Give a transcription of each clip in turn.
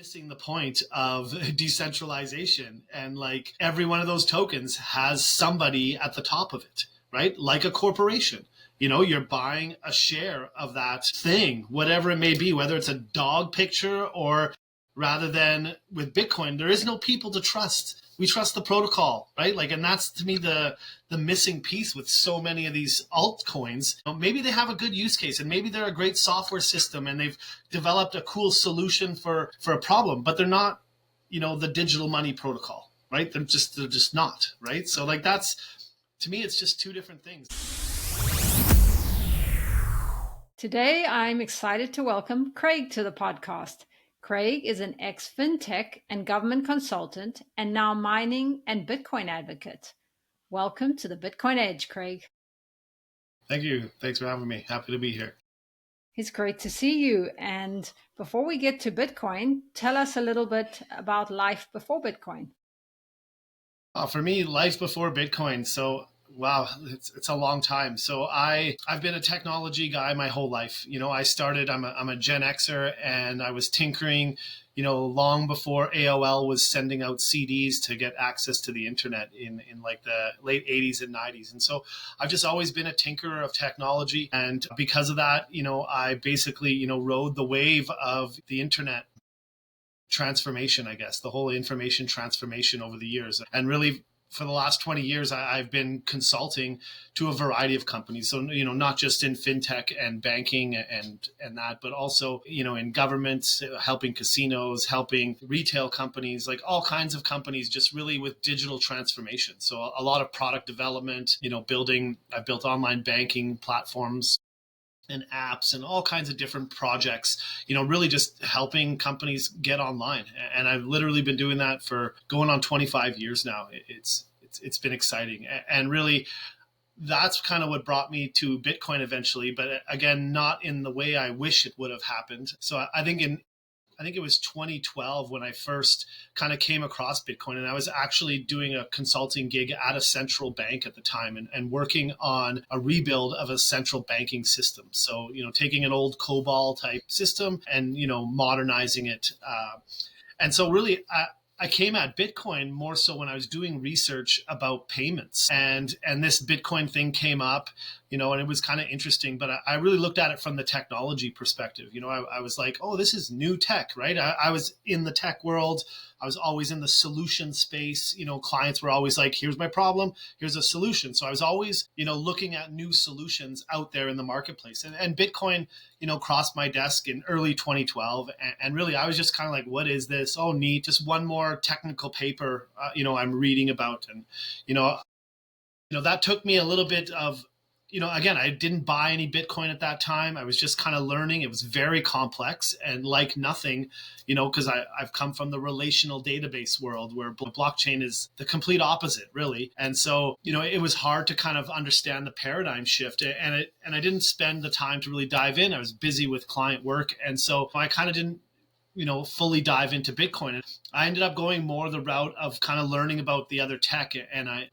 missing the point of decentralization. And like every one of those tokens has somebody at the top of it, right? Like a corporation. You're buying a share of that thing, whatever it may be, whether it's a dog picture or rather than with Bitcoin, there is no people to trust. We trust the protocol, right? Like, and that's to me the missing piece with so many of these altcoins. Maybe they have a good use case and maybe they're a great software system and they've developed a cool solution for a problem, but they're not, the digital money protocol, right? They're just not, right? So like to me, it's just two different things. Today, I'm excited to welcome Craig to the podcast. Craig is an ex-fintech and government consultant and now mining and Bitcoin advocate. Welcome to the Bitcoin Edge, Craig. Thank you. Thanks for having me. Happy to be here. It's great to see you. And before we get to Bitcoin, tell us a little bit about life before Bitcoin. For me, life before Bitcoin. So wow, it's a long time. So I've been a technology guy my whole life. I started, I'm a Gen Xer and I was tinkering, long before AOL was sending out CDs to get access to the internet in like the late 80s and 90s. And so I've just always been a tinkerer of technology. And because of that, I basically, rode the wave of the internet transformation, I guess, the whole information transformation over the years. And really, for the last 20 years, I've been consulting to a variety of companies. So, not just in fintech and banking and that, but also, in governments, helping casinos, helping retail companies, like all kinds of companies, just really with digital transformation. So a lot of product development, I've built online banking platforms and apps and all kinds of different projects, really just helping companies get online. And I've literally been doing that for going on 25 years now. It's been exciting. And really, that's kind of what brought me to Bitcoin eventually. But again, not in the way I wish it would have happened. So I think it was 2012 when I first kind of came across Bitcoin, and I was actually doing a consulting gig at a central bank at the time and working on a rebuild of a central banking system. So, taking an old COBOL type system and, modernizing it. And so really, I came at Bitcoin more so when I was doing research about payments and this Bitcoin thing came up, and it was kind of interesting, but I really looked at it from the technology perspective. I was like, oh, this is new tech, right? I was in the tech world. I was always in the solution space. Clients were always like, here's my problem, here's a solution. So I was always, looking at new solutions out there in the marketplace. And Bitcoin, crossed my desk in early 2012. And really, I was just kind of like, what is this? Oh, neat. Just one more technical paper, I'm reading about. And, that took me a little bit of, again, I didn't buy any Bitcoin at that time. I was just kind of learning. It was very complex and like nothing, because I've come from the relational database world where blockchain is the complete opposite, really. And so, it was hard to kind of understand the paradigm shift. And I didn't spend the time to really dive in. I was busy with client work. And so I kind of didn't fully dive into Bitcoin. And I ended up going more the route of kind of learning about the other tech. And I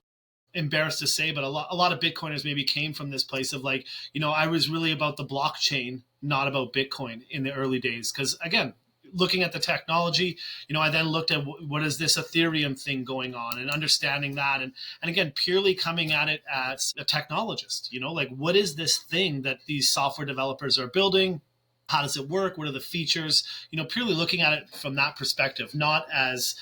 embarrassed to say, but a lot of Bitcoiners maybe came from this place of like, I was really about the blockchain, not about Bitcoin in the early days. Because again, looking at the technology, I then looked at what is this Ethereum thing going on and understanding that. And again, purely coming at it as a technologist, like what is this thing that these software developers are building? How does it work? What are the features? Purely looking at it from that perspective, not as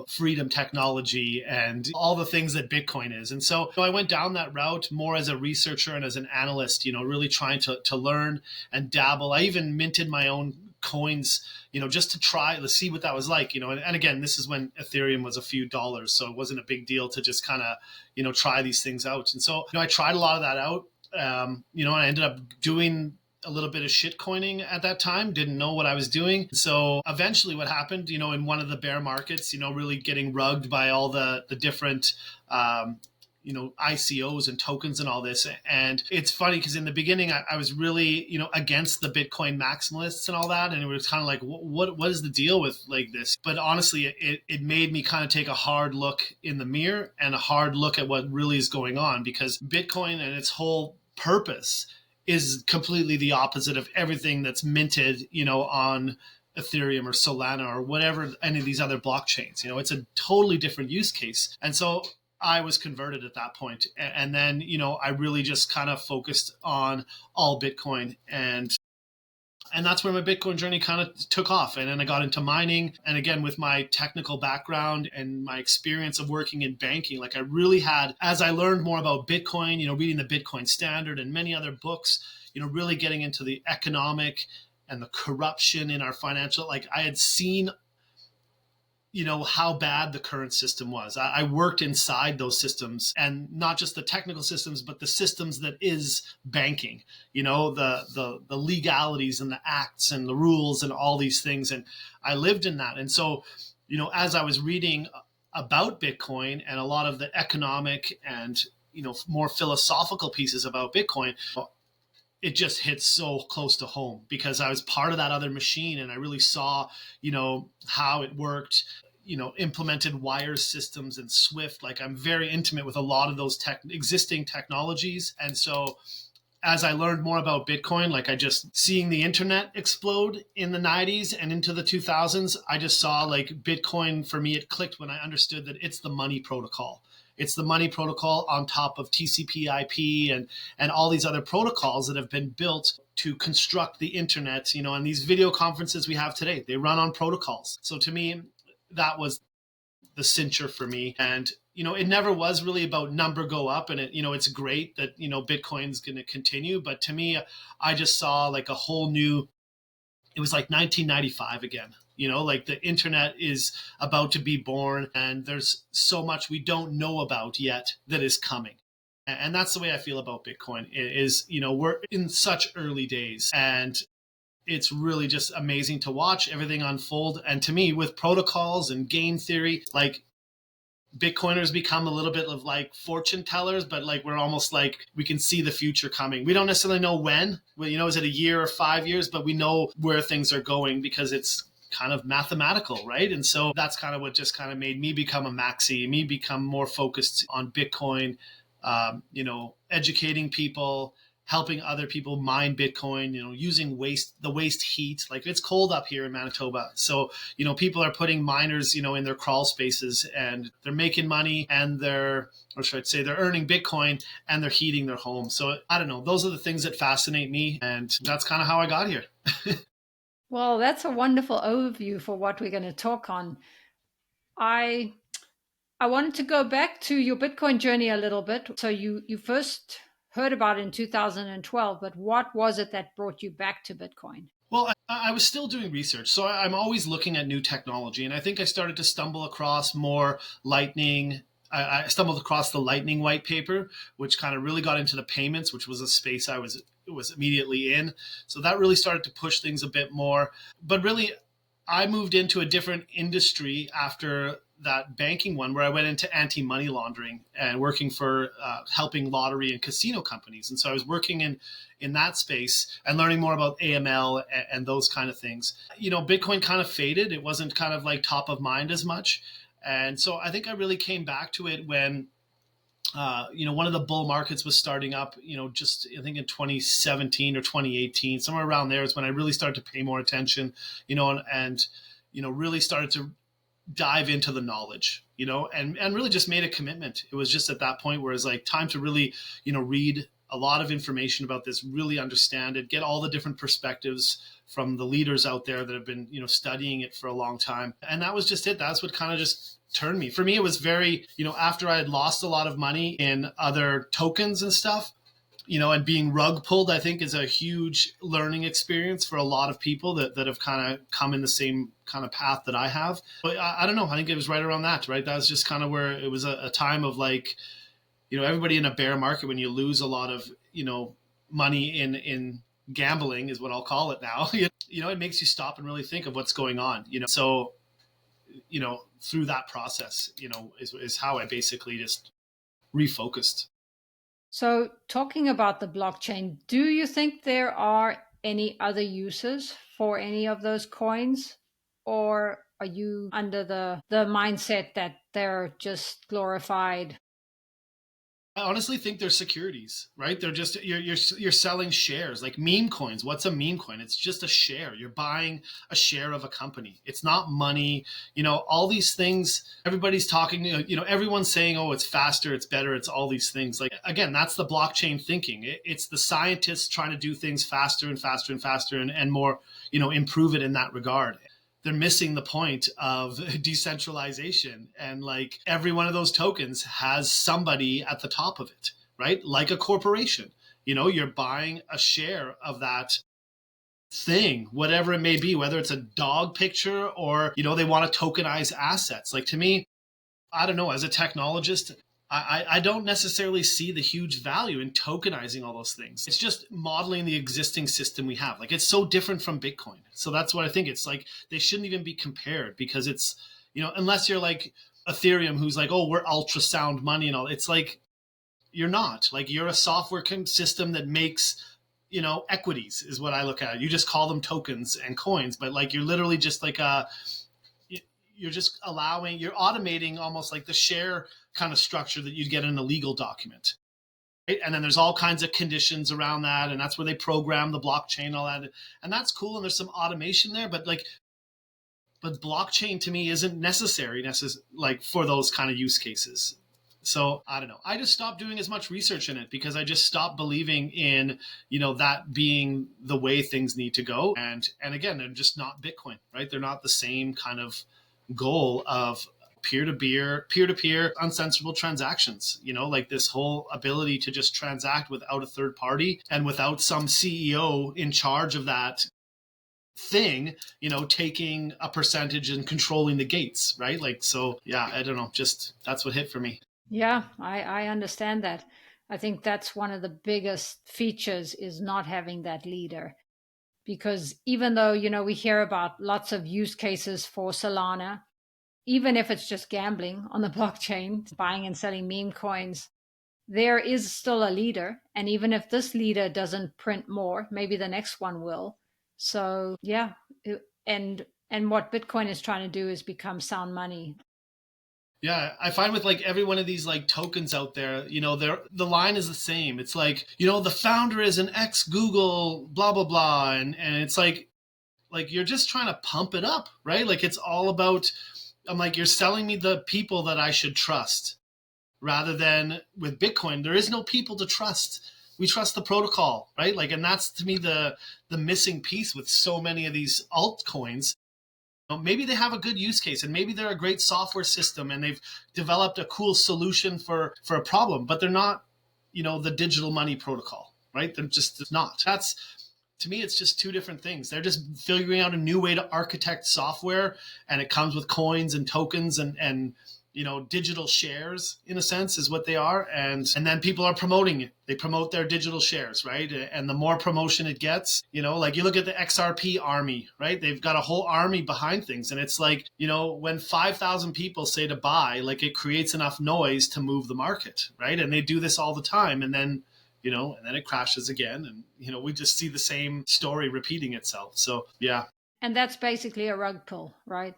freedom technology and all the things that Bitcoin is. And so I went down that route more as a researcher and as an analyst, really trying to learn and dabble. I even minted my own coins, just to try to see what that was like, and again, this is when Ethereum was a few dollars. So it wasn't a big deal to just kind of, try these things out. And so, I tried a lot of that out, and I ended up doing a little bit of shit coining at that time, didn't know what I was doing. So eventually what happened, in one of the bear markets, really getting rugged by all the different, ICOs and tokens and all this. And it's funny because in the beginning, I was really, against the Bitcoin maximalists and all that. And it was kind of like, what is the deal with like this? But honestly, it made me kind of take a hard look in the mirror and a hard look at what really is going on, because Bitcoin and its whole purpose is completely the opposite of everything that's minted, on Ethereum or Solana or whatever, any of these other blockchains. It's a totally different use case. And so I was converted at that point. And then, I really just kind of focused on all Bitcoin, and that's where my Bitcoin journey kind of took off. And then I got into mining. And again, with my technical background and my experience of working in banking, like I really had, as I learned more about Bitcoin, reading the Bitcoin Standard and many other books, really getting into the economic and the corruption in our financial, like I had seen how bad the current system was. I worked inside those systems, and not just the technical systems, but the systems that is banking, the legalities and the acts and the rules and all these things. And I lived in that. And so, as I was reading about Bitcoin and a lot of the economic and, more philosophical pieces about Bitcoin, it just hits so close to home because I was part of that other machine, and I really saw, how it worked, implemented wire systems and Swift. Like I'm very intimate with a lot of those existing technologies. And so as I learned more about Bitcoin, like I just seeing the internet explode in the 90s and into the 2000s, I just saw like Bitcoin, for me, it clicked when I understood that it's the money protocol. It's the money protocol on top of TCP/IP and all these other protocols that have been built to construct the internet. And these video conferences we have today, they run on protocols. So to me, that was the cincher for me. And it never was really about number go up, and it's great that Bitcoin's going to continue, but to me, I just saw like a whole new, it was like 1995 again. Like the internet is about to be born, and there's so much we don't know about yet that is coming. And that's the way I feel about Bitcoin is, we're in such early days, and it's really just amazing to watch everything unfold. And to me, with protocols and game theory, like Bitcoiners become a little bit of like fortune tellers, but like we're almost like we can see the future coming. We don't necessarily know when, is it a year or 5 years, but we know where things are going because it's kind of mathematical, right? And so that's kind of what just kind of made me become a maxi, me become more focused on Bitcoin, educating people, helping other people mine Bitcoin, using the waste heat. Like it's cold up here in Manitoba. So, people are putting miners, in their crawl spaces, and they're making money, and they're earning Bitcoin, and they're heating their home. So I don't know. Those are the things that fascinate me. And that's kind of how I got here. Well, that's a wonderful overview for what we're going to talk on. I wanted to go back to your Bitcoin journey a little bit. So you first heard about it in 2012, but what was it that brought you back to Bitcoin? Well, I was still doing research, so I'm always looking at new technology, and I think I started to stumble across more Lightning. I stumbled across the Lightning white paper, which kind of really got into the payments, which was a space I was immediately in. So that really started to push things a bit more. But really, I moved into a different industry after that banking one, where I went into anti-money laundering and working for helping lottery and casino companies. And so I was working in that space and learning more about AML and those kind of things. Bitcoin kind of faded. It wasn't kind of like top of mind as much. And so I think I really came back to it when one of the bull markets was starting up, just I think in 2017 or 2018, somewhere around there is when I really started to pay more attention, and really started to dive into the knowledge, and really just made a commitment. It was just at that point where it's like time to really, read a lot of information about this, really understand it, get all the different perspectives from the leaders out there that have been, studying it for a long time. And that was just it. That's what kind of just turned me. For me, it was very, after I had lost a lot of money in other tokens and stuff, and being rug pulled, I think is a huge learning experience for a lot of people that have kind of come in the same kind of path that I have. But I don't know. I think it was right around that, right? That was just kind of where it was a time of like, everybody in a bear market, when you lose a lot of, money in gambling is what I'll call it now, it makes you stop and really think of what's going on, So, through that process, is how I basically just refocused. So, talking about the blockchain, do you think there are any other uses for any of those coins? Or are you under the mindset that they're just glorified? I honestly think they're securities, right? They're just you're selling shares, like meme coins. What's a meme coin? It's just a share. You're buying a share of a company. It's not money. All these things. Everybody's talking. Everyone's saying, "Oh, it's faster, it's better, it's all these things." Like again, that's the blockchain thinking. It's the scientists trying to do things faster and faster and faster and more. Improve it in that regard. They're missing the point of decentralization. And like every one of those tokens has somebody at the top of it, right? Like a corporation. You're buying a share of that thing, whatever it may be, whether it's a dog picture or, they want to tokenize assets. Like to me, I don't know, as a technologist, I don't necessarily see the huge value in tokenizing all those things. It's just modeling the existing system we have. Like it's so different from Bitcoin. So that's what I think. It's like they shouldn't even be compared because it's, unless you're like Ethereum, who's like, oh, we're ultrasound money and all. It's like, you're not. Like you're a software system that makes, equities is what I look at. You just call them tokens and coins, but like you're literally just like you're just you're automating almost like the share kind of structure that you'd get in a legal document. Right? And then there's all kinds of conditions around that. And that's where they program the blockchain, all that. And that's cool. And there's some automation there, but blockchain to me isn't necessary like for those kind of use cases. So I don't know. I just stopped doing as much research in it because I just stopped believing in, that being the way things need to go. And again, they're just not Bitcoin, right? They're not the same kind of goal of peer-to-peer, uncensorable transactions, like this whole ability to just transact without a third party and without some CEO in charge of that thing, taking a percentage and controlling the gates, right? Like, so yeah, I don't know, just that's what hit for me. Yeah, I understand that. I think that's one of the biggest features is not having that leader. Because even though, we hear about lots of use cases for Solana, even if it's just gambling on the blockchain, buying and selling meme coins, there is still a leader. And even if this leader doesn't print more, maybe the next one will. So yeah, and what Bitcoin is trying to do is become sound money. Yeah, I find with like every one of these like tokens out there, the line is the same. It's like, the founder is an ex Google, blah blah blah, and it's like you're just trying to pump it up, right? Like it's all about. I'm like, you're selling me the people that I should trust, rather than with Bitcoin. There is no people to trust. We trust the protocol, right? Like, and that's to me the missing piece with so many of these altcoins. Maybe they have a good use case and maybe they're a great software system and they've developed a cool solution for a problem, but they're not, the digital money protocol, right? They're just not. That's, to me, it's just two different things. They're just figuring out a new way to architect software, and it comes with coins and tokens and digital shares in a sense is what they are. And then people are promoting it. They promote their digital shares, right? And the more promotion it gets, like you look at the XRP army, right? They've got a whole army behind things. And it's like, when 5,000 people say to buy, like it creates enough noise to move the market, right? And they do this all the time. And then and then it crashes again. And, we just see the same story repeating itself. So, yeah. And that's basically a rug pull, right?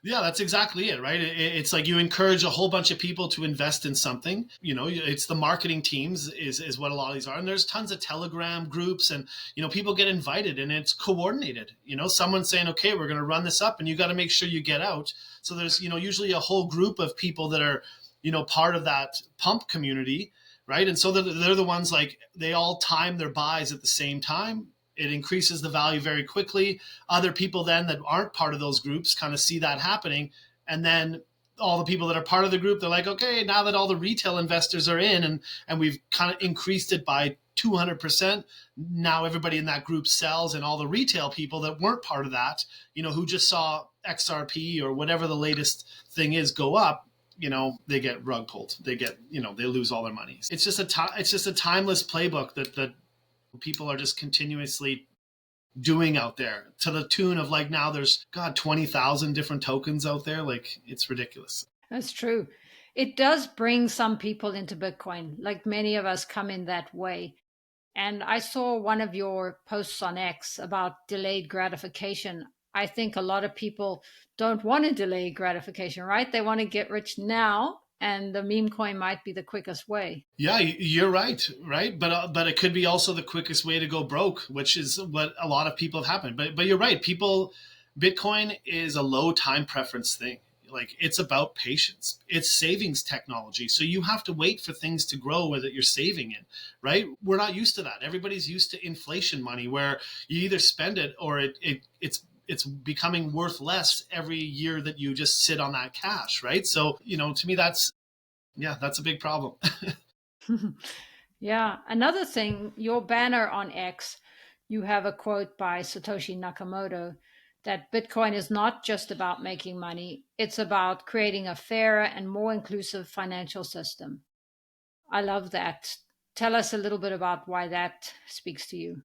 Yeah, that's exactly it, right? It's like you encourage a whole bunch of people to invest in something. It's the marketing teams is what a lot of these are. And there's tons of Telegram groups and, people get invited and it's coordinated. Someone's saying, okay, we're going to run this up and you got to make sure you get out. So there's, usually a whole group of people that are, part of that pump community, right? And so they're the ones like they all time their buys at the same time. It increases the value very quickly. Other people then that aren't part of those groups kind of see that happening. And then all the people that are part of the group, they're like, okay, now that all the retail investors are in and we've kind of increased it by 200%, now everybody in that group sells, and all the retail people that weren't part of that, who just saw XRP or whatever the latest thing is go up, they get rug pulled. They get, they lose all their money. It's just a timeless playbook that people are just continuously doing out there to the tune of like now there's 20,000 different tokens out there. Like it's ridiculous. That's true. It does bring some people into Bitcoin, like many of us come in that way. And I saw one of your posts on X about delayed gratification. I think a lot of people don't want to delay gratification, right? They want to get rich now and the meme coin might be the quickest way. Yeah, you're right, right. But it could be also the quickest way to go broke, which is what a lot of people have happened. But you're right. Bitcoin is a low time preference thing. Like it's about patience. It's savings technology. So you have to wait for things to grow that you're saving in, right? We're not used to that. Everybody's used to inflation money where you either spend it or it's becoming worth less every year that you just sit on that cash, right? So, to me that's a big problem. Yeah. Another thing, your banner on X, you have a quote by Satoshi Nakamoto that Bitcoin is not just about making money, it's about creating a fairer and more inclusive financial system. I love that. Tell us a little bit about why that speaks to you.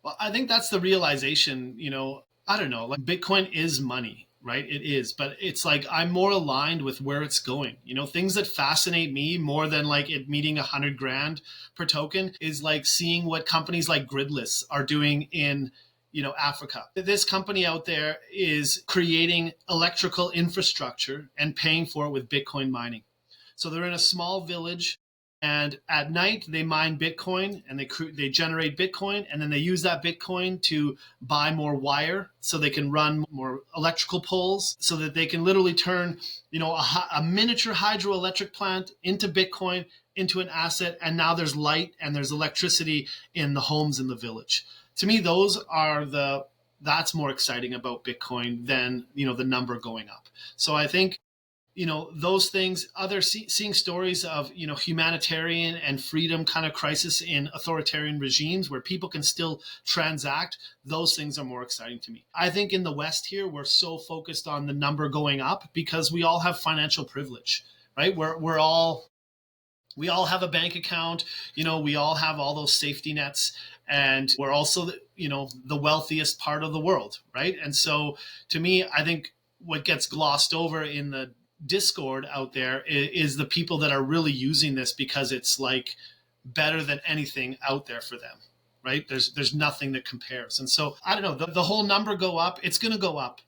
Well, I think that's the realization, I don't know, like Bitcoin is money, right? It is, but it's like I'm more aligned with where it's going. Things that fascinate me more than like it meeting 100 grand per token is like seeing what companies like Gridless are doing in Africa. This company out there is creating electrical infrastructure and paying for it with Bitcoin mining. So they're in a small village, and at night they mine Bitcoin and they generate Bitcoin, and then they use that Bitcoin to buy more wire so they can run more electrical poles so that they can literally turn a miniature hydroelectric plant into Bitcoin, into an asset, and now there's light and there's electricity in the homes in the village. To me, that's more exciting about Bitcoin than the number going up. So I think those things, seeing stories of humanitarian and freedom kind of crisis in authoritarian regimes where people can still transact, those things are more exciting to me. I think in the West here we're so focused on the number going up because we all have financial privilege, right? We all have a bank account, we all have all those safety nets, and we're also the wealthiest part of the world, right? And so to me, I think what gets glossed over in the Discord out there is the people that are really using this because it's like better than anything out there for them, right? There's nothing that compares. And so I don't know, the whole number go up, it's going to go up.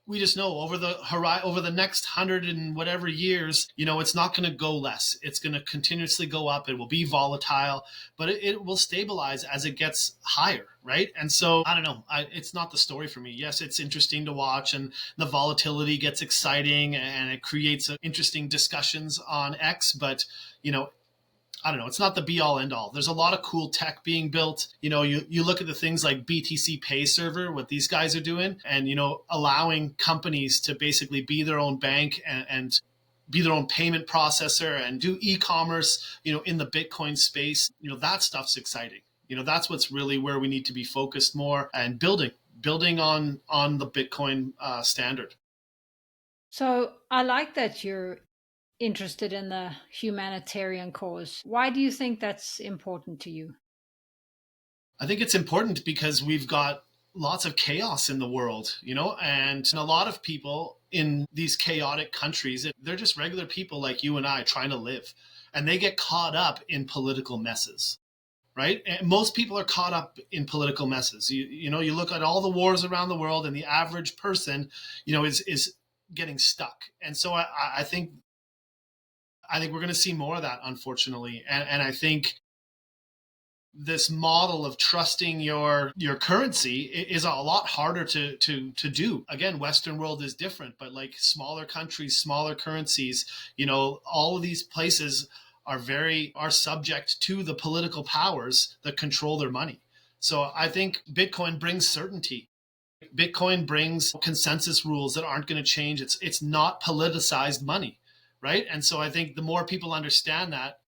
We just know over the next 100 and whatever years, it's not going to go less. It's going to continuously go up. It will be volatile, but it will stabilize as it gets higher, right? And so I don't know. It's not the story for me. Yes, it's interesting to watch, and the volatility gets exciting, and it creates interesting discussions on X. But I don't know. It's not the be all end all. There's a lot of cool tech being built. You look at the things like BTC Pay Server, what these guys are doing, and, allowing companies to basically be their own bank and be their own payment processor and do e-commerce, in the Bitcoin space. That stuff's exciting. That's what's really where we need to be focused more and building on the Bitcoin standard. So I like that you're interested in the humanitarian cause. Why do you think that's important to you? I think it's important because we've got lots of chaos in the world, and a lot of people in these chaotic countries, they're just regular people like you and I trying to live, and they get caught up in political messes. Right? And most people are caught up in political messes. You look at all the wars around the world, and the average person, is getting stuck. And so I think we're going to see more of that, unfortunately. And I think this model of trusting your currency is a lot harder to do. Again, Western world is different, but like smaller countries, smaller currencies, all of these places are subject to the political powers that control their money. So I think Bitcoin brings certainty. Bitcoin brings consensus rules that aren't going to change. It's not politicized money, right? And so I think the more people understand that,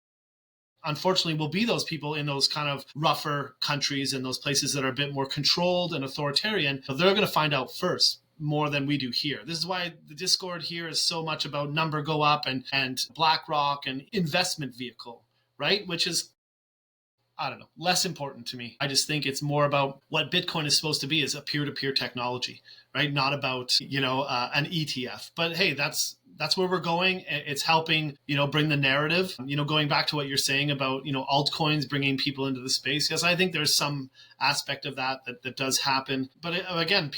unfortunately, will be those people in those kind of rougher countries and those places that are a bit more controlled and authoritarian. They're going to find out first more than we do here. This is why the Discord here is so much about number go up and BlackRock and investment vehicle, right? Which is, I don't know, less important to me. I just think it's more about what Bitcoin is supposed to be, is a peer-to-peer technology, right? Not about, an ETF. But hey, that's where we're going. It's helping, bring the narrative, going back to what you're saying about, altcoins bringing people into the space. Yes, I think there's some aspect of that does happen. But again,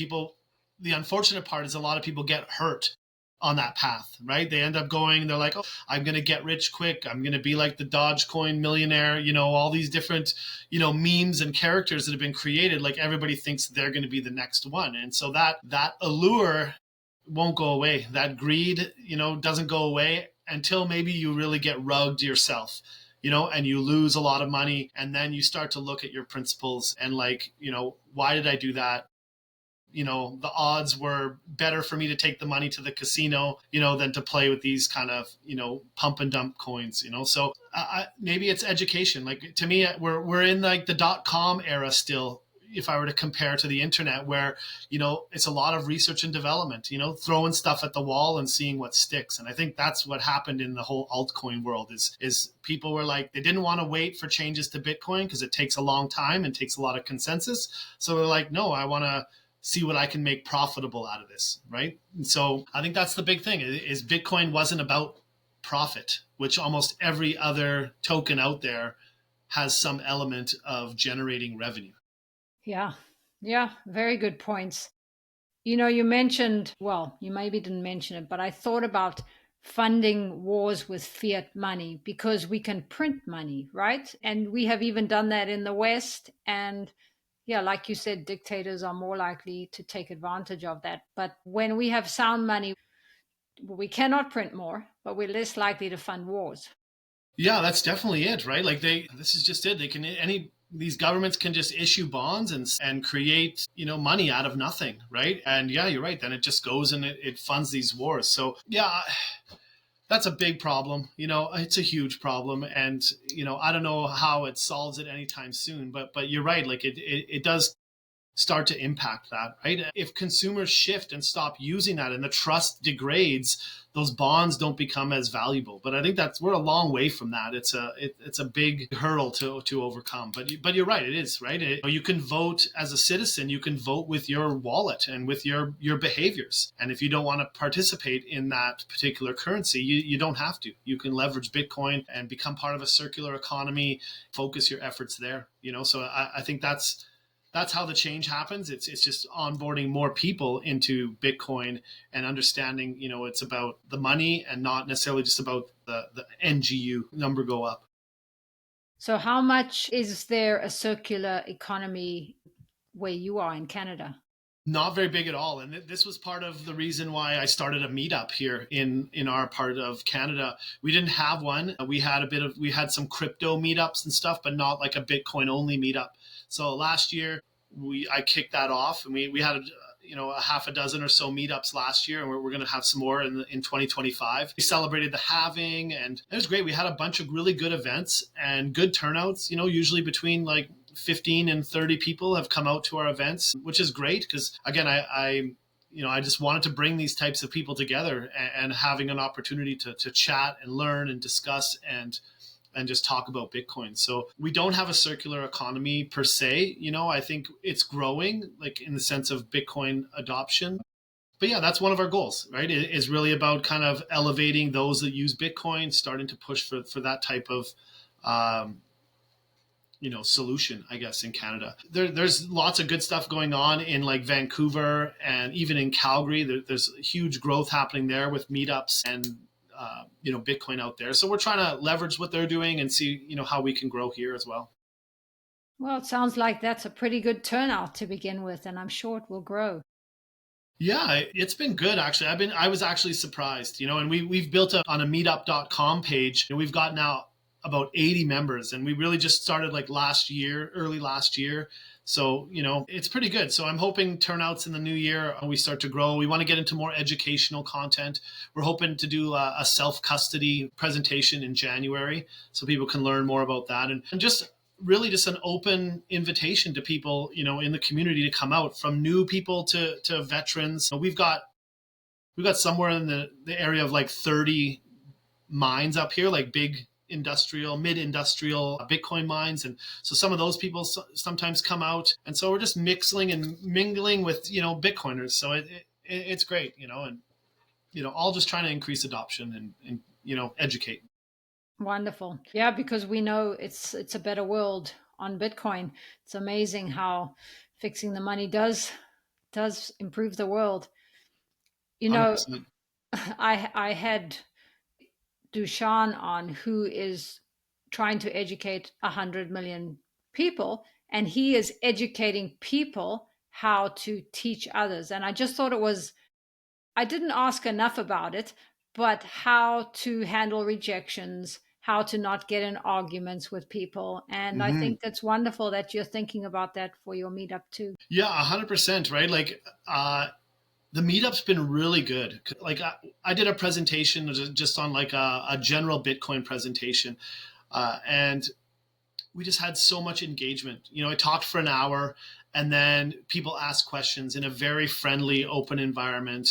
the unfortunate part is a lot of people get hurt on that path, right? They end up going, they're like, oh, I'm going to get rich quick. I'm going to be like the Dogecoin millionaire, all these different, memes and characters that have been created. Like everybody thinks they're going to be the next one. And so that allure won't go away. That greed, doesn't go away until maybe you really get rugged yourself, and you lose a lot of money. And then you start to look at your principles and like, why did I do that? The odds were better for me to take the money to the casino, than to play with these kind of, pump and dump coins, So maybe it's education. Like to me, we're in like the .com era still. If I were to compare to the internet, where it's a lot of research and development, throwing stuff at the wall and seeing what sticks. And I think that's what happened in the whole altcoin world. Is people were like, they didn't want to wait for changes to Bitcoin because it takes a long time and takes a lot of consensus. So they're like, no, I want to see what I can make profitable out of this, right? And so I think that's the big thing. Is Bitcoin wasn't about profit, which almost every other token out there has some element of generating revenue. Yeah. Yeah. Very good points. You mentioned, well, you maybe didn't mention it, but I thought about funding wars with fiat money because we can print money, right? And we have even done that in the West. And yeah, like you said, dictators are more likely to take advantage of that. But when we have sound money, we cannot print more, but we're less likely to fund wars. Yeah, that's definitely it, right? Like this is just it. These governments can just issue bonds and create, money out of nothing, right? And yeah, you're right. Then it just goes and it funds these wars. So yeah, that's a big problem. It's a huge problem, and I don't know how it solves it anytime soon. But you're right. Like it does start to impact that, right? If consumers shift and stop using that and the trust degrades, those bonds don't become as valuable. But I think we're a long way from that. It's a big hurdle to overcome. But you're right, it is, right? You can vote as a citizen, you can vote with your wallet and with your behaviors. And if you don't want to participate in that particular currency, you don't have to. You can leverage Bitcoin and become part of a circular economy, focus your efforts there. So I think that's how the change happens. It's just onboarding more people into Bitcoin and understanding, it's about the money and not necessarily just about the NGU number go up. So, how much is there a circular economy where you are in Canada? Not very big at all. And this was part of the reason why I started a meetup here in our part of Canada. We didn't have one. We had some crypto meetups and stuff, but not like a Bitcoin only meetup. So last year I kicked that off, and we had a half a dozen or so meetups last year, and we're going to have some more in 2025. We celebrated the halving, and it was great. We had a bunch of really good events and good turnouts. Usually between like 15 and 30 people have come out to our events, which is great because again, I just wanted to bring these types of people together and having an opportunity to chat and learn and discuss and just talk about Bitcoin. So we don't have a circular economy per se. I think it's growing, like in the sense of Bitcoin adoption. But yeah, that's one of our goals, right? It is really about kind of elevating those that use Bitcoin, starting to push for that type of um, solution, I guess, in Canada. There's lots of good stuff going on in like Vancouver and even in Calgary. There's huge growth happening there with meetups and Bitcoin out there. So we're trying to leverage what they're doing and see how we can grow here as well. Well, it sounds like that's a pretty good turnout to begin with, and I'm sure it will grow. Yeah, it's been good actually. I was actually surprised, and we've built on a meetup.com page, and we've got now about 80 members, and we really just started like early last year. So, it's pretty good. So I'm hoping turnouts in the new year, we start to grow. We want to get into more educational content. We're hoping to do a self-custody presentation in January so people can learn more about that. And just really just an open invitation to people, in the community to come out, from new people to veterans. We've got somewhere in the area of like 30 mines up here, like big mid-industrial Bitcoin mines. And so some of those people sometimes come out. And so we're just mixing and mingling with, Bitcoiners. So it's great, and, all just trying to increase adoption and educate. Wonderful. Yeah, because we know it's a better world on Bitcoin. It's amazing how fixing the money does improve the world. You know, 100%. I had Dushan on, who is trying to educate 100 million people, and he is educating people how to teach others. And I just thought it was, I didn't ask enough about it, but how to handle rejections, how to not get in arguments with people. And I Hmm. think that's wonderful that you're thinking about that for your meetup too. Yeah, 100%, right? Like, the meetup's been really good. Like, I did a presentation just on like a general Bitcoin presentation, and we just had so much engagement. I talked for an hour, and then people asked questions in a very friendly, open environment.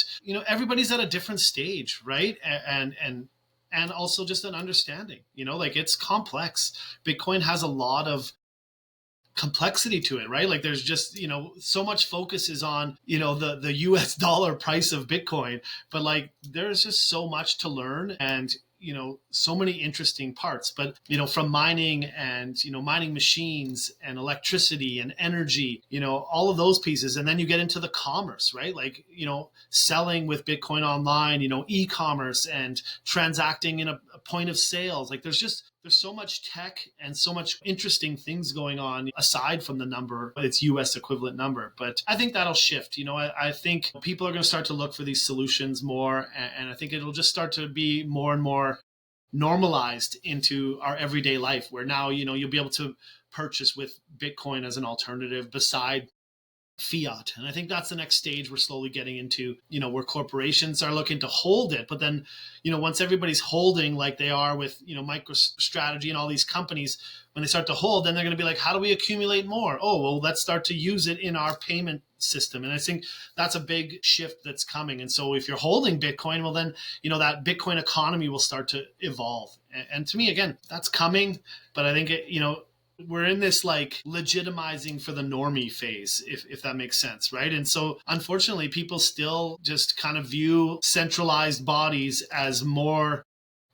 Everybody's at a different stage, right? And also just an understanding. Like, it's complex. Bitcoin has a lot of complexity to it, right? Like, there's just, so much focus is on, the US dollar price of Bitcoin, but like there's just so much to learn, and so many interesting parts. But from mining, and mining machines and electricity and energy, all of those pieces. And then you get into the commerce, right? Like, selling with Bitcoin online, e-commerce, and transacting in a point of sales. Like, there's so much tech and so much interesting things going on aside from the number, its US equivalent number. But I think that'll shift. I think people are going to start to look for these solutions more. And I think it'll just start to be more and more normalized into our everyday life, where now, you'll be able to purchase with Bitcoin as an alternative beside fiat. And I think that's the next stage we're slowly getting into, where corporations are looking to hold it. But then, once everybody's holding like they are with, MicroStrategy and all these companies, when they start to hold, then they're going to be like, how do we accumulate more? Oh, well, let's start to use it in our payment system. And I think that's a big shift that's coming. And so if you're holding Bitcoin, well, then, that Bitcoin economy will start to evolve. And to me, again, that's coming. But I think we're in this like legitimizing for the normie phase, if that makes sense, right? And so unfortunately, people still just kind of view centralized bodies as more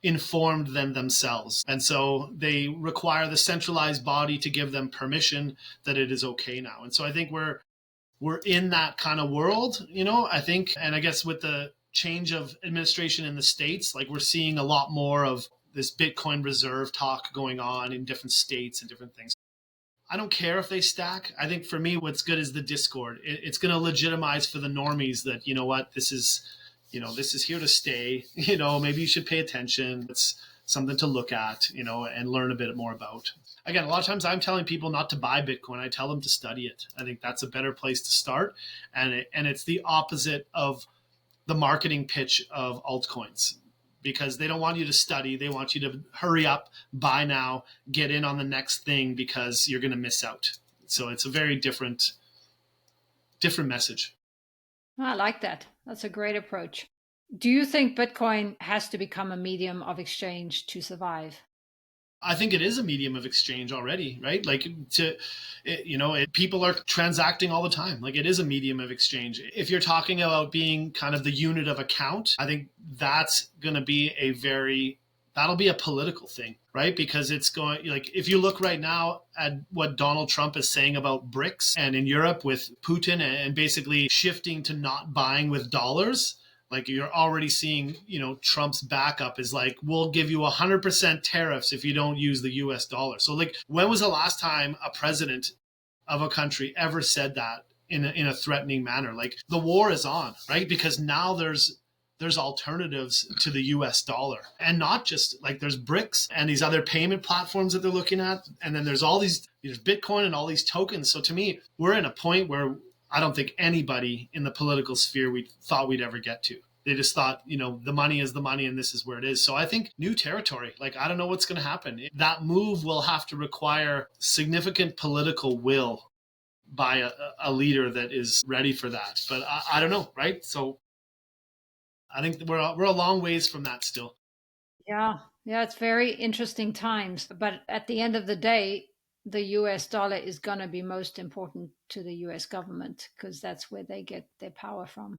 informed than themselves. And so they require the centralized body to give them permission that it is okay now. And so I think we're in that kind of world, I think. And I guess with the change of administration in the States, like, we're seeing a lot more of this Bitcoin reserve talk going on in different states and different things. I don't care if they stack. I think for me, what's good is the Discord. It's going to legitimize for the normies that, what, this is here to stay. Maybe you should pay attention. It's something to look at, and learn a bit more about. Again, a lot of times I'm telling people not to buy Bitcoin. I tell them to study it. I think that's a better place to start. And it's the opposite of the marketing pitch of altcoins, because they don't want you to study. They want you to hurry up, buy now, get in on the next thing, because you're going to miss out. So it's a very different message. I like that. That's a great approach. Do you think Bitcoin has to become a medium of exchange to survive? I think it is a medium of exchange already, right? Like, people are transacting all the time. Like, it is a medium of exchange. If you're talking about being kind of the unit of account, I think that's going to be that'll be a political thing, right? Because it's going, like, if you look right now at what Donald Trump is saying about BRICS, and in Europe with Putin, and basically shifting to not buying with dollars, like, you're already seeing, Trump's backup is like, we'll give you 100% tariffs if you don't use the US dollar. So, like, when was the last time a president of a country ever said that in a threatening manner? Like, the war is on, right? Because now there's alternatives to the US dollar. And not just like, there's BRICS and these other payment platforms that they're looking at. And then there's Bitcoin and all these tokens. So to me, we're in a point where I don't think anybody in the political sphere we thought we'd ever get to. They just thought, the money is the money and this is where it is. So I think new territory. Like, I don't know what's going to happen. That move will have to require significant political will by a leader that is ready for that. But I don't know, right? So I think we're a long ways from that still. Yeah, yeah, it's very interesting times. But at the end of the day, the US dollar is going to be most important to the US government because that's where they get their power from.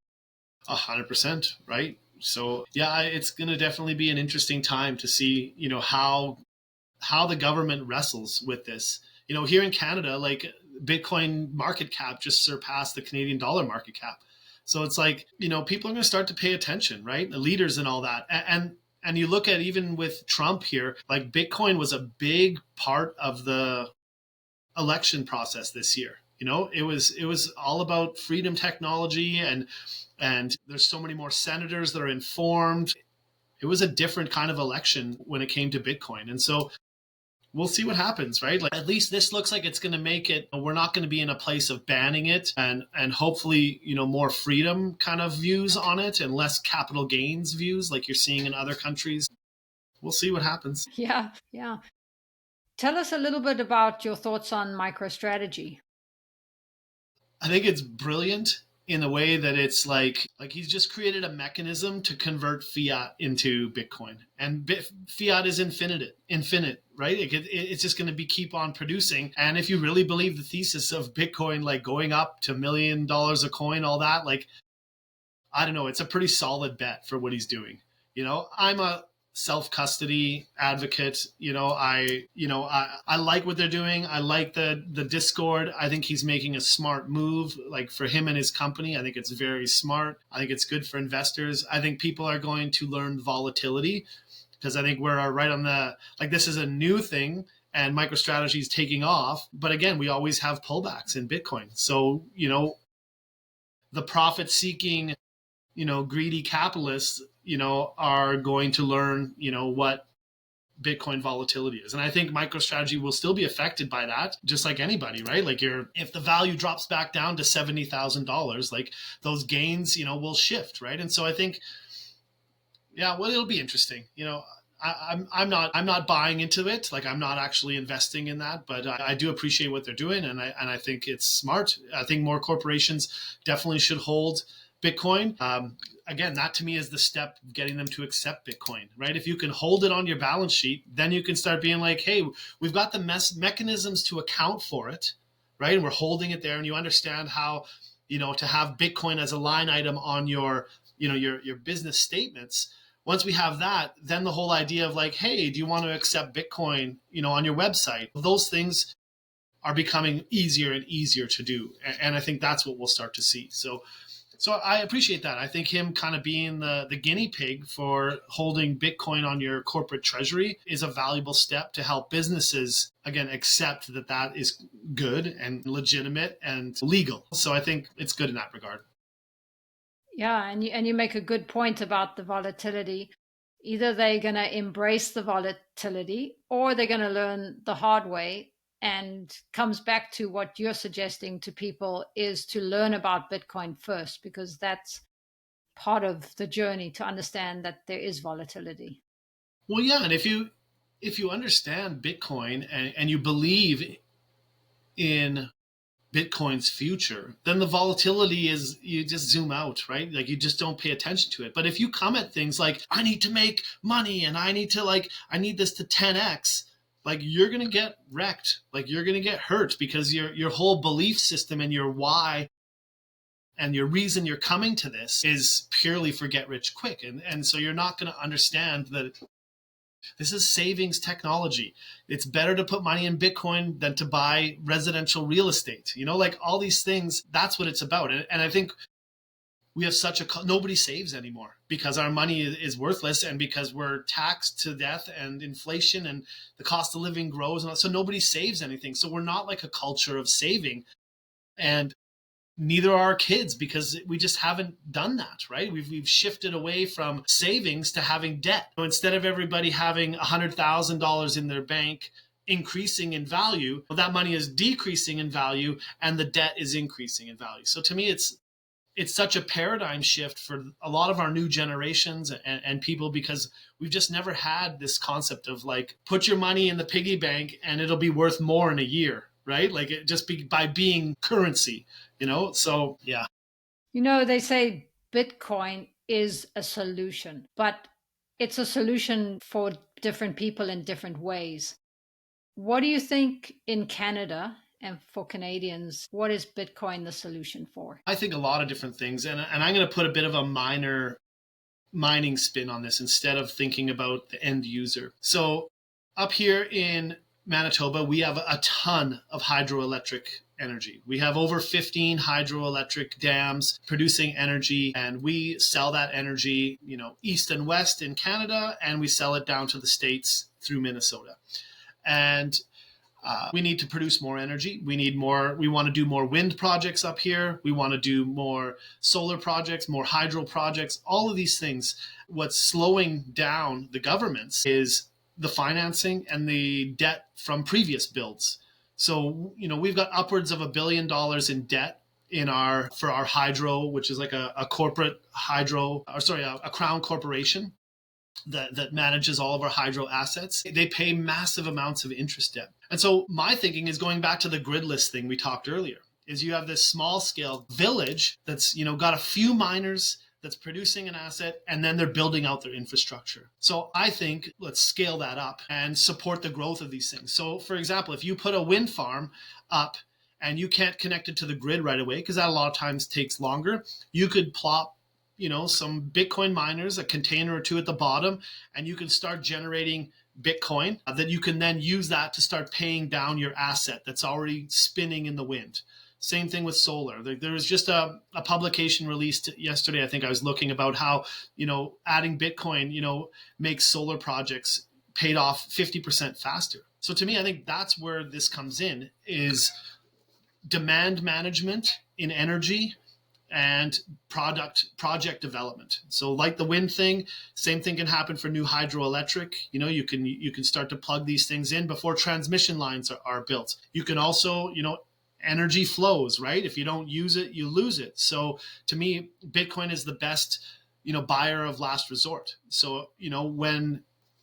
100%, right? So yeah, it's going to definitely be an interesting time to see, how the government wrestles with this. Here in Canada, like, Bitcoin market cap just surpassed the Canadian dollar market cap. So it's like, people are going to start to pay attention, right? The leaders and all that. And you look at even with Trump here, like Bitcoin was a big part of the election process this year. It was all about freedom technology, and there's so many more senators that are informed. It was a different kind of election when it came to Bitcoin. And so we'll see what happens, right? Like, at least this looks like it's going to make it, we're not going to be in a place of banning it, and hopefully, more freedom kind of views on it and less capital gains views like you're seeing in other countries. We'll see what happens. Yeah, yeah. Tell us a little bit about your thoughts on MicroStrategy. I think it's brilliant in the way that it's like he's just created a mechanism to convert fiat into Bitcoin, and fiat is infinite, right? It's just going to be keep on producing. And if you really believe the thesis of Bitcoin, like going up to $1 million a coin, all that, like, I don't know, it's a pretty solid bet for what he's doing. I'm a self-custody advocate. I like what they're doing. I like the Discord. I think he's making a smart move, like, for him and his company. I think it's very smart. I think it's good for investors. I think people are going to learn volatility, because I think we're right on this is a new thing, and MicroStrategy is taking off. But again, we always have pullbacks in Bitcoin. So, the profit seeking, greedy capitalists, are going to learn, what Bitcoin volatility is. And I think MicroStrategy will still be affected by that, just like anybody, right? Like, if the value drops back down to $70,000, like, those gains, will shift, right? And so I think, yeah, well, it'll be interesting. I'm not buying into it. Like, I'm not actually investing in that, but I do appreciate what they're doing, and I think it's smart. I think more corporations definitely should hold Bitcoin. Again, that to me is the step of getting them to accept Bitcoin, right? If you can hold it on your balance sheet, then you can start being like, hey, we've got the mechanisms to account for it, right? And we're holding it there, and you understand how, to have Bitcoin as a line item on your business statements. Once we have that, then the whole idea of like, hey, do you want to accept Bitcoin, on your website? Those things are becoming easier and easier to do. And I think that's what we'll start to see. So I appreciate that. I think him kind of being the guinea pig for holding Bitcoin on your corporate treasury is a valuable step to help businesses, again, accept that is good and legitimate and legal. So I think it's good in that regard. Yeah, and you make a good point about the volatility. Either they're going to embrace the volatility, or they're going to learn the hard way. And comes back to what you're suggesting to people is to learn about Bitcoin first, because that's part of the journey to understand that there is volatility. Well, yeah, and if you understand Bitcoin and you believe in Bitcoin's future, then the volatility is, you just zoom out, right? Like, you just don't pay attention to it. But if you come at things like, I need to make money and I need this to 10x, like, you're going to get wrecked. Like, you're going to get hurt, because your whole belief system and your why and your reason you're coming to this is purely for get rich quick. And so you're not going to understand that this is savings technology. It's better to put money in Bitcoin than to buy residential real estate. Like, all these things, that's what it's about. And I think we have nobody saves anymore, because our money is worthless, and because we're taxed to death, and inflation and the cost of living grows. And so nobody saves anything. So we're not like a culture of saving, and neither are our kids, because we just haven't done that, right? We've shifted away from savings to having debt. So instead of everybody having $100,000 in their bank increasing in value, well, that money is decreasing in value, and the debt is increasing in value. So to me, it's such a paradigm shift for a lot of our new generations and people, because we've just never had this concept of like, put your money in the piggy bank and it'll be worth more in a year, right? Like, it just be by being currency, So yeah. They say Bitcoin is a solution, but it's a solution for different people in different ways. What do you think in Canada? And for Canadians, what is Bitcoin the solution for? I think a lot of different things. And I'm going to put a bit of a minor mining spin on this instead of thinking about the end user. So up here in Manitoba, we have a ton of hydroelectric energy. We have over 15 hydroelectric dams producing energy, and we sell that energy, east and west in Canada, and we sell it down to the States through Minnesota. And we need to produce more energy. We need more. We want to do more wind projects up here. We want to do more solar projects, more hydro projects, all of these things. What's slowing down the governments is the financing and the debt from previous builds. So, we've got upwards of $1 billion in debt for our hydro, which is like a corporate hydro, or sorry, a crown corporation that manages all of our hydro assets. They pay massive amounts of interest debt. And so my thinking is going back to the gridless thing we talked earlier, is you have this small scale village that's, got a few miners that's producing an asset, and then they're building out their infrastructure. So I think let's scale that up and support the growth of these things. So for example, if you put a wind farm up and you can't connect it to the grid right away, because that a lot of times takes longer, you could plop some Bitcoin miners, a container or two at the bottom, and you can start generating Bitcoin that you can then use that to start paying down your asset that's already spinning in the wind. Same thing with solar. There was just a publication released yesterday. I think I was looking about how, adding Bitcoin, makes solar projects paid off 50% faster. So to me, I think that's where this comes in, is demand management in energy and project development. So like the wind thing, same thing can happen for new hydroelectric. You can start to plug these things in before transmission lines are built. You can also, energy flows, right? If you don't use it, you lose it. So to me, Bitcoin is the best, buyer of last resort. So,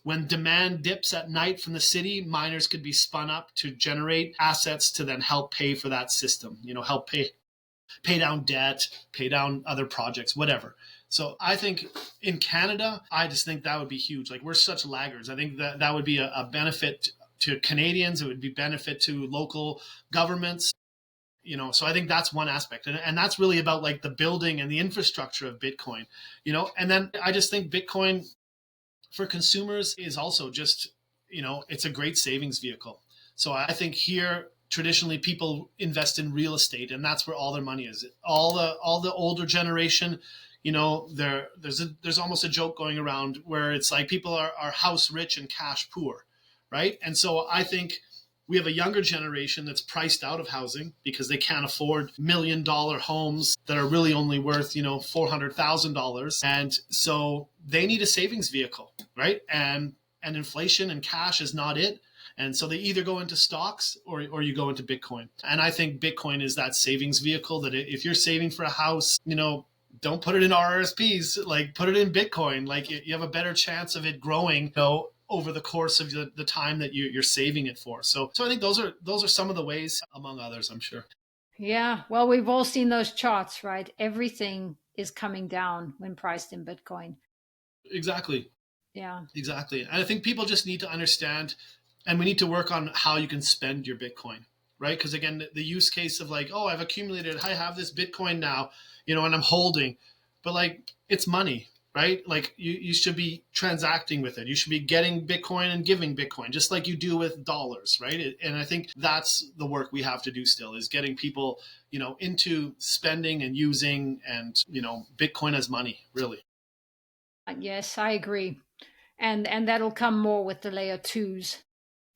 when demand dips at night from the city, miners could be spun up to generate assets to then help pay for that system, help pay down debt, pay down other projects, whatever. So I think in Canada, I just think that would be huge. Like, we're such laggards. I think that would be a benefit to Canadians. It would be benefit to local governments. So I think that's one aspect. And that's really about like the building and the infrastructure of Bitcoin, and then I just think Bitcoin for consumers is also just, it's a great savings vehicle. So I think here, traditionally people invest in real estate, and that's where all their money is. All the older generation, there's almost a joke going around where it's like people are house rich and cash poor, right? And so I think we have a younger generation that's priced out of housing because they can't afford $1 million homes that are really only worth, $400,000. And so they need a savings vehicle, right? And inflation and cash is not it. And so they either go into stocks or you go into Bitcoin. And I think Bitcoin is that savings vehicle that if you're saving for a house, don't put it in RRSPs, like put it in Bitcoin. Like, you have a better chance of it growing, over the course of the time that you're saving it for. So I think those are some of the ways, among others, I'm sure. Yeah, well, we've all seen those charts, right? Everything is coming down when priced in Bitcoin. Exactly. Yeah. Exactly. And I think people just need to understand, and we need to work on how you can spend your Bitcoin, right? Because again, the use case of like, oh, I've accumulated, I have this Bitcoin now, and I'm holding, but like, it's money, right? Like you should be transacting with it. You should be getting Bitcoin and giving Bitcoin, just like you do with dollars, right? And I think that's the work we have to do still, is getting people, into spending and using and, Bitcoin as money, really. Yes, I agree. And that'll come more with the layer twos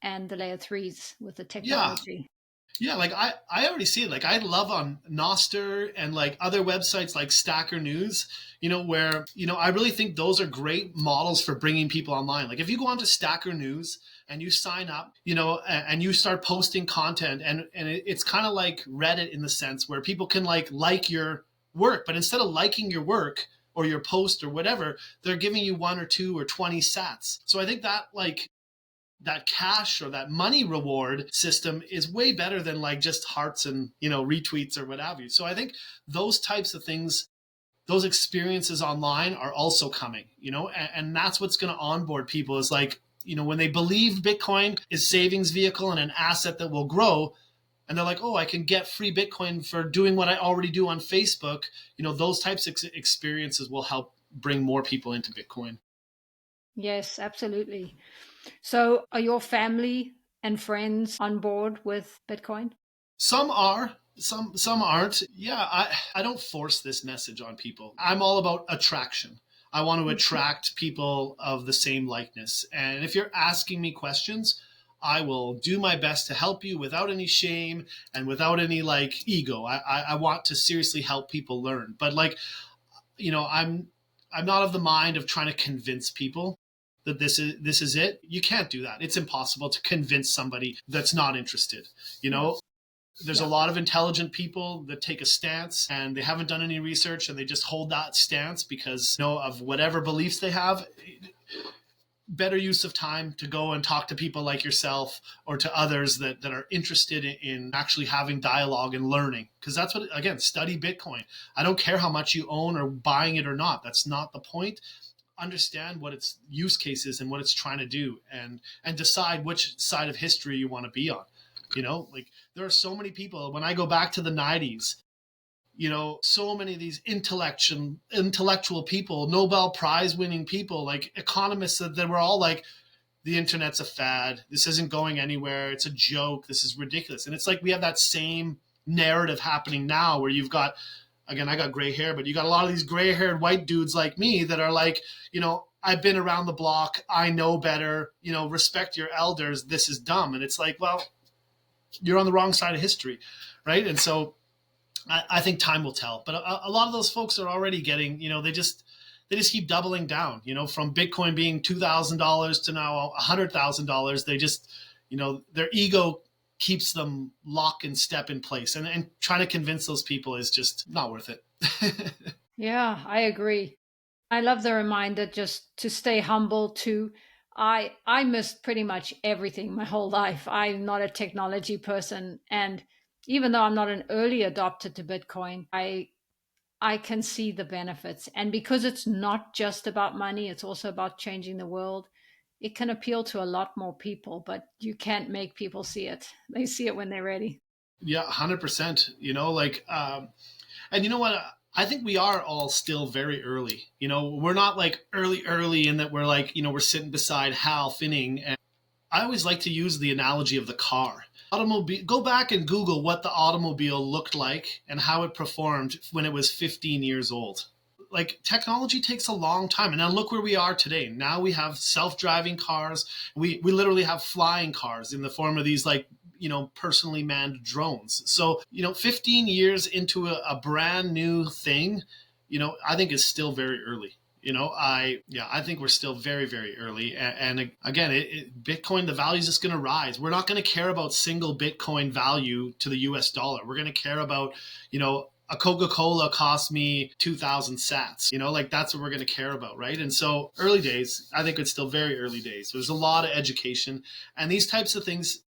and the layer threes with the Yeah. technology. Yeah, like I already see it. Like, I love on Noster and like other websites like Stacker News, where, I really think those are great models for bringing people online. Like, if you go onto Stacker News and you sign up, and you start posting content, and it's kind of like Reddit in the sense where people can like your work, but instead of liking your work or your post or whatever, they're giving you 1 or 2 or 20 sats. So I think that that cash or that money reward system is way better than like just hearts and retweets or what have you. So I think those types of things, those experiences online are also coming, and that's what's going to onboard people, is like, when they believe Bitcoin is savings vehicle and an asset that will grow, and they're like, oh, I can get free Bitcoin for doing what I already do on Facebook. Those types of experiences will help bring more people into Bitcoin. Yes, absolutely. So are your family and friends on board with Bitcoin? Some are, some aren't. Yeah, I don't force this message on people. I'm all about attraction. I want to attract people of the same likeness. And if you're asking me questions, I will do my best to help you without any shame and without any like ego. I want to seriously help people learn. But like, I'm not of the mind of trying to convince people that this is it. You can't do that. It's impossible to convince somebody that's not interested. You know, there's a Yeah. lot of intelligent people that take a stance and they haven't done any research and they just hold that stance because of whatever beliefs they have. Better use of time to go and talk to people like yourself or to others that are interested in actually having dialogue and learning, because that's what, again, study Bitcoin. I don't care how much you own or buying it or not. That's not the point. Understand what its use case is and what it's trying to do, and decide which side of history you want to be on. Like, there are so many people, when I go back to the 90s, so many of these intellectual people, Nobel Prize winning people, like economists, that were all like, the internet's a fad. This isn't going anywhere. It's a joke. This is ridiculous. And it's like we have that same narrative happening now where you've got, again, I got gray hair, but you got a lot of these gray haired white dudes like me that are like, I've been around the block. I know better, respect your elders. This is dumb. And it's like, well, you're on the wrong side of history. Right. And so I think time will tell, but a lot of those folks are already getting, they just keep doubling down, from Bitcoin being $2,000 to now $100,000. They just, their ego keeps them lock and step in place, and trying to convince those people is just not worth it. Yeah, I agree. I love the reminder just to stay humble too. I missed pretty much everything my whole life. I'm not a technology person, and even though I'm not an early adopter to Bitcoin, I can see the benefits. And because it's not just about money, it's also about changing the world. It can appeal to a lot more people, but you can't make people see it. They see it when they're ready. Yeah, 100%. Like, and you know what? I think we are all still very early. We're not like early in that we're like, we're sitting beside Hal Finning. And I always like to use the analogy of the car. Automobile. Go back and Google what the automobile looked like and how it performed when it was 15 years old. Like, technology takes a long time, and now look where we are today. Now we have self-driving cars. We literally have flying cars in the form of these, like, personally manned drones. So 15 years into a brand new thing, I think is still very early. I think we're still very, very early. And again, Bitcoin, the value is just going to rise. We're not going to care about single Bitcoin value to the US dollar. We're going to care about, a Coca-Cola cost me 2,000 sats, like that's what we're going to care about. Right. And so early days, I think it's still very early days. There's a lot of education, and these types of things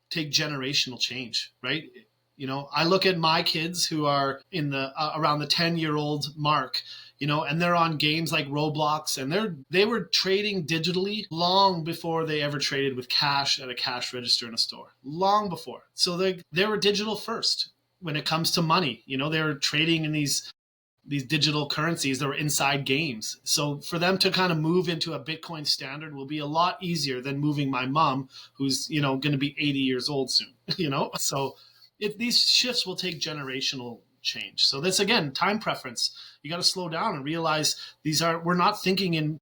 take generational change, right? I look at my kids who are in the around the 10-year-old mark, and they're on games like Roblox, and they were trading digitally long before they ever traded with cash at a cash register in a store. Long before. So they were digital first when it comes to money. They were trading in these digital currencies that were inside games. So for them to kind of move into a Bitcoin standard will be a lot easier than moving my mom, who's, going to be 80 years old soon, So these shifts will take generational change. So this, again, time preference. You got to slow down and realize we're not thinking in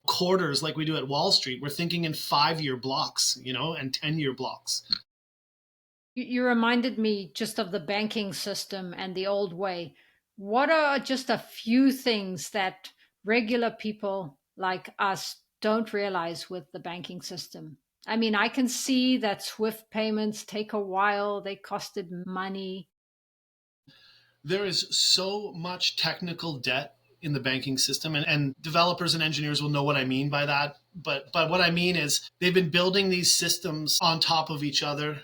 quarters like we do at Wall Street. We're thinking in 5-year blocks, and 10-year blocks. You reminded me just of the banking system and the old way. What are just a few things that regular people like us don't realize with the banking system? I mean, I can see that Swift payments take a while, they costed money. There is so much technical debt in the banking system, and developers and engineers will know what I mean by that. But what I mean is they've been building these systems on top of each other,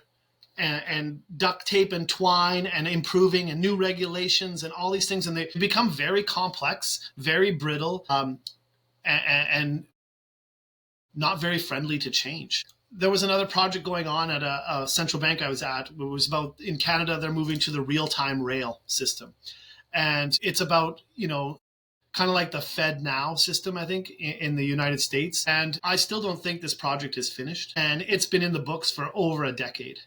and duct tape and twine and improving and new regulations and all these things. And they become very complex, very brittle, and not very friendly to change. There was another project going on at a central bank I was at. It was about, in Canada, they're moving to the real-time rail system. And it's about, kind of like the Fed Now system, I think, in the United States. And I still don't think this project is finished. And it's been in the books for over a decade.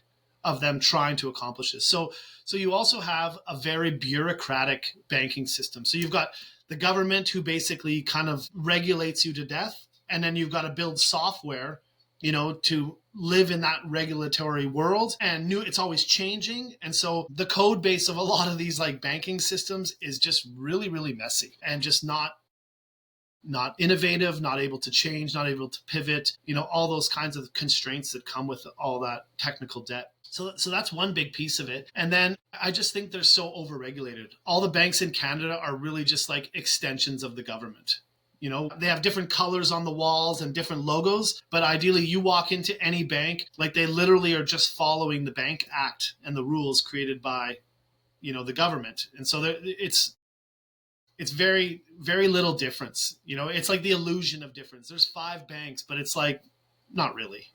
of them trying to accomplish this. So you also have a very bureaucratic banking system. So you've got the government who basically kind of regulates you to death, and then you've got to build software, to live in that regulatory world, and it's always changing. And so the code base of a lot of these like banking systems is just really, really messy and just not innovative, not able to change, not able to pivot, all those kinds of constraints that come with all that technical debt. So that's one big piece of it. And then I just think they're so overregulated. All the banks in Canada are really just like extensions of the government. They have different colors on the walls and different logos, but ideally you walk into any bank, like they literally are just following the Bank Act and the rules created by, the government. And so it's very, very little difference. It's like the illusion of difference. There's 5 banks, but it's like, not really,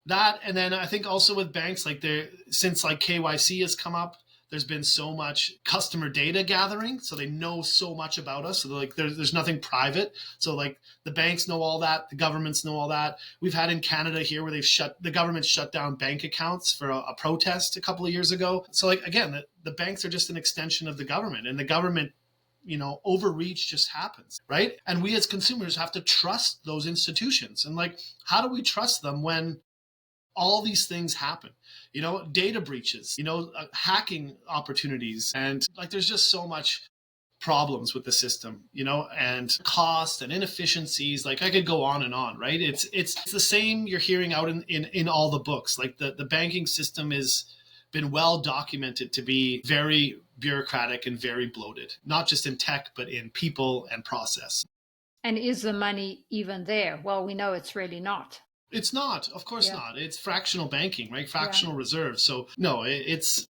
that. And then I think also with banks, like since like KYC has come up, there's been so much customer data gathering. So they know so much about us. So like there's nothing private. So like the banks know all that. The governments know all that. We've had in Canada here where the government shut down bank accounts for a protest a couple of years ago. So like, again, the banks are just an extension of the government, and the government, overreach just happens, right? And we as consumers have to trust those institutions. And like, how do we trust them when all these things happen? Data breaches, hacking opportunities, and like there's just so much problems with the system, and cost and inefficiencies. Like I could go on and on, right? It's the same you're hearing out in all the books. Like the banking system is been well documented to be very bureaucratic and very bloated, not just in tech, but in people and process. And is the money even there? Well, we know it's really not. It's not, of course not. It's fractional banking, right? Fractional reserves. So no, it's.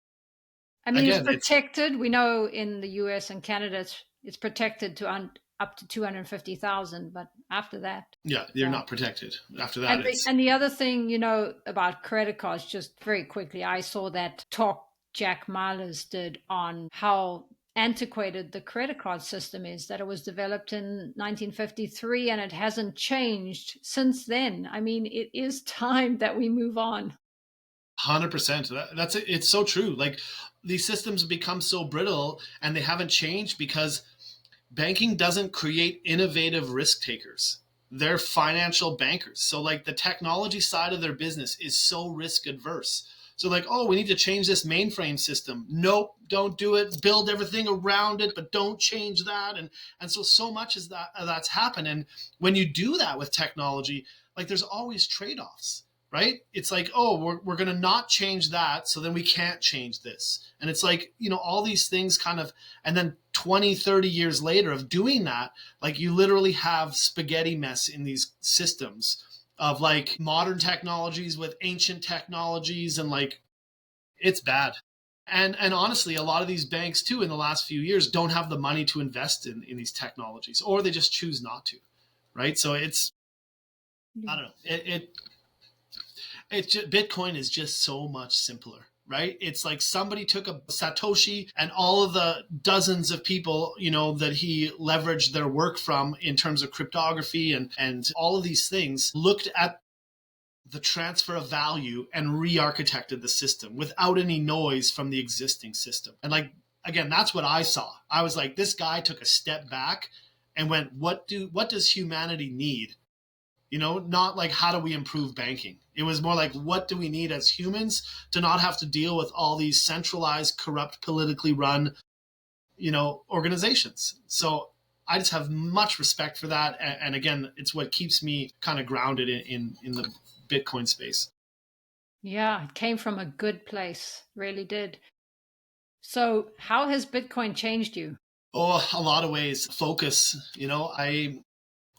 I mean, again, it's protected. We know in the US and Canada, it's protected to up to 250,000, but after that, you're not protected. After that, and the other thing, about credit cards, just very quickly, I saw that talk Jack Mallers did on how antiquated the credit card system is, that it was developed in 1953 and it hasn't changed since then. I mean, it is time that we move on. 100%. That's it. It's so true. Like these systems become so brittle and they haven't changed because banking doesn't create innovative risk takers. They're financial bankers. So like the technology side of their business is so risk adverse. So like, oh, we need to change this mainframe system. Nope, don't do it. Build everything around it, but don't change that. And so much is that's happened. And when you do that with technology, like there's always trade-offs, right? It's like, oh, we're going to not change that, so then we can't change this. And it's like, all these things kind of, and then 20, 30 years later of doing that, like you literally have spaghetti mess in these systems of like modern technologies with ancient technologies, and like it's bad. And honestly, a lot of these banks too in the last few years don't have the money to invest in these technologies, or they just choose not to, right? So it's, I don't know, it just, Bitcoin is just so much simpler, right? It's like somebody took a Satoshi and all of the dozens of people, that he leveraged their work from in terms of cryptography and all of these things, looked at the transfer of value and re-architected the system without any noise from the existing system. And like, again, that's what I saw. I was like, this guy took a step back and went, what does humanity need? Not like, how do we improve banking? It was more like, what do we need as humans to not have to deal with all these centralized, corrupt, politically run, organizations? So I just have much respect for that. And again, it's what keeps me kind of grounded in the Bitcoin space. Yeah, it came from a good place, really did. So how has Bitcoin changed you? Oh, a lot of ways. Focus.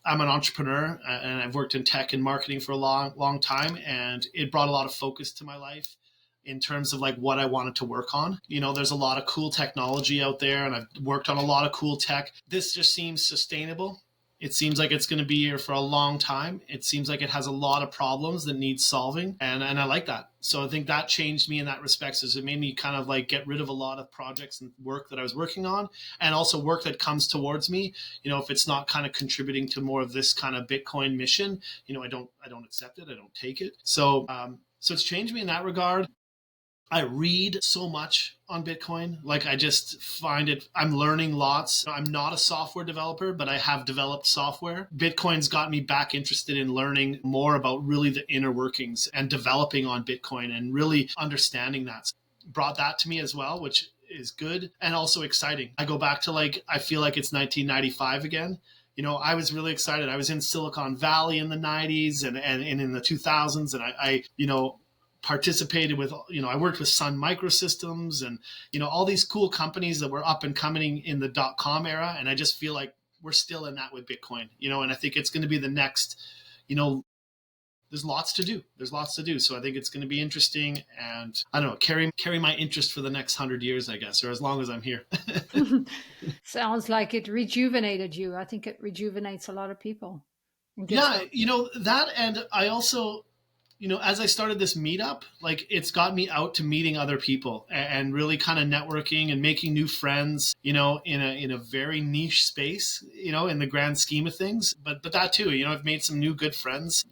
I'm an entrepreneur and I've worked in tech and marketing for a long time, and it brought a lot of focus to my life in terms of like what I wanted to work on. There's a lot of cool technology out there and I've worked on a lot of cool tech. This just seems sustainable. It seems like it's going to be here for a long time. It seems like it has a lot of problems that need solving. And I like that. So I think that changed me in that respect. So it made me kind of like get rid of a lot of projects and work that I was working on, and also work that comes towards me. If it's not kind of contributing to more of this kind of Bitcoin mission, I don't accept it. I don't take it. So So it's changed me in that regard. I read so much on Bitcoin. Like I just find it, I'm learning lots. I'm not a software developer, but I have developed software. Bitcoin's got me back interested in learning more about really the inner workings and developing on Bitcoin and really understanding that. Brought that to me as well, which is good and also exciting. I go back to like, I feel like it's 1995 again. I was really excited. I was in Silicon Valley in the 90s and in the 2000s. And participated with, I worked with Sun Microsystems and, all these cool companies that were up and coming in the .com era. And I just feel like we're still in that with Bitcoin, and I think it's going to be the next, you know, there's lots to do. There's lots to do. So I think it's going to be interesting and I don't know, carry my interest for the next 100 years, I guess, or as long as I'm here. Sounds like it rejuvenated you. I think it rejuvenates a lot of people and gives Yeah, hope. that. And I also, as I started this meetup, like it's got me out to meeting other people and really kind of networking and making new friends, in a very niche space, in the grand scheme of things. But that too, I've made some new good friends,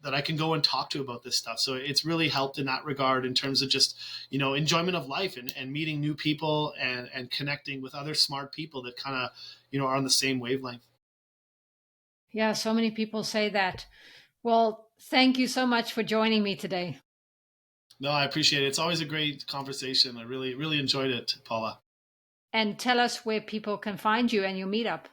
that I can go and talk to about this stuff. So it's really helped in that regard in terms of just, enjoyment of life and meeting new people and connecting with other smart people that kind of, are on the same wavelength. Yeah, so many people say that. Well, thank you so much for joining me today. No, I appreciate it. It's always a great conversation. I really, really enjoyed it, Paula. And tell us where people can find you and your meetup.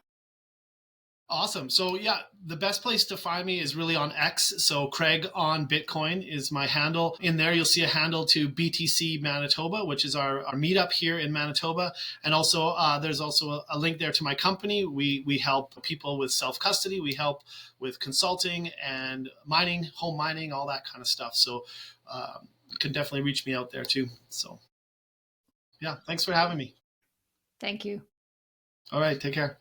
Awesome. So yeah, the best place to find me is really on X. So Craig on Bitcoin is my handle. In there, you'll see a handle to BTC Manitoba, which is our meetup here in Manitoba. And also, there's also a link there to my company. We help people with self-custody. We help with consulting and mining, home mining, all that kind of stuff. So you can definitely reach me out there too. So yeah, thanks for having me. Thank you. All right, take care.